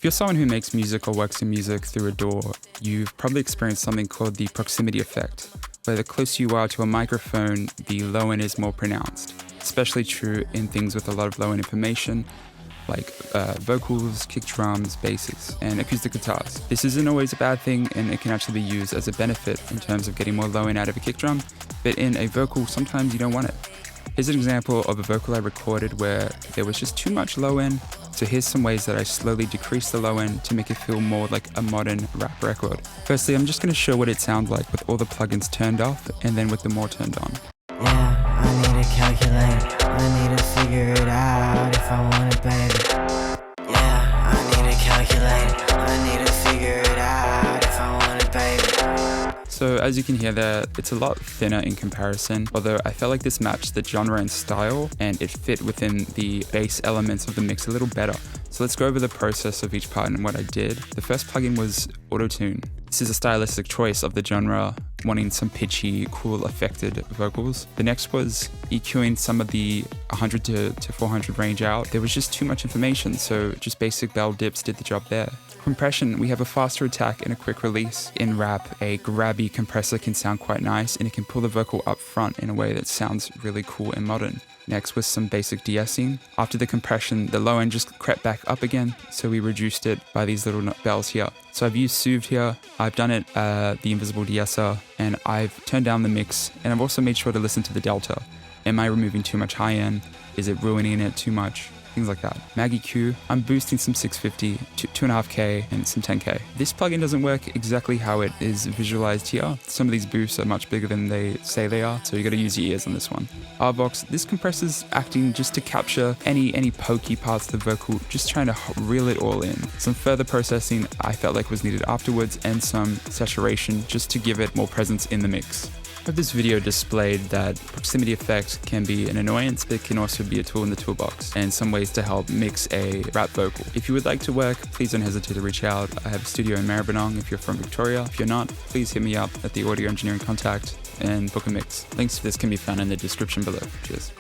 If you're someone who makes music or works in music through a DAW, you've probably experienced something called the proximity effect, where the closer you are to a microphone, the low end is more pronounced. Especially true in things with a lot of low end information, like vocals, kick drums, basses, and acoustic guitars. This isn't always a bad thing, and it can actually be used as a benefit in terms of getting more low end out of a kick drum, but in a vocal, sometimes you don't want it. Here's an example of a vocal I recorded where there was just too much low end, so here's some ways that I slowly decrease the low end to make it feel more like a modern rap record. Firstly, I'm just going to show what it sounds like with all the plugins turned off and then with them more turned on. Yeah, I need to calculate, I need to figure it out if I want it, baby. Yeah, I need to calculate, I need to figure it out if I want it, baby. So as you can hear there, it's a lot thinner in comparison, although I felt like this matched the genre and style, and it fit within the bass elements of the mix a little better. So let's go over the process of each part and what I did. The first plugin was Auto-Tune. This is a stylistic choice of the genre, wanting some pitchy, cool, affected vocals. The next was EQing some of the 100 to 400 range out. There was just too much information, so just basic bell dips did the job there. Compression, we have a faster attack and a quick release. In rap, a grabby compressor can sound quite nice, and it can pull the vocal up front in a way that sounds really cool and modern. Next was some basic de-essing. After the compression, the low end just crept back up again, so we reduced it by these little bells here. So I've used Soothed here, I've done it the invisible de-esser, and I've turned down the mix, and I've also made sure to listen to the delta. Am I removing too much high end? Is it ruining it too much? Things like that. Maggie Q, I'm boosting some 650, 2.5K, and some 10K. This plugin doesn't work exactly how it is visualized here. Some of these boosts are much bigger than they say they are, so you gotta use your ears on this one. RVox, this compressor's acting just to capture any pokey parts of the vocal, just trying to reel it all in. Some further processing I felt like was needed afterwards, and some saturation just to give it more presence in the mix. I hope this video displayed that proximity effect can be an annoyance, but it can also be a tool in the toolbox, and some ways to help mix a rap vocal. If you would like to work, please don't hesitate to reach out. I have a studio in Maribyrnong if you're from Victoria. If you're not, please hit me up at the audio engineering contact and book a mix. Links to this can be found in the description below. Cheers.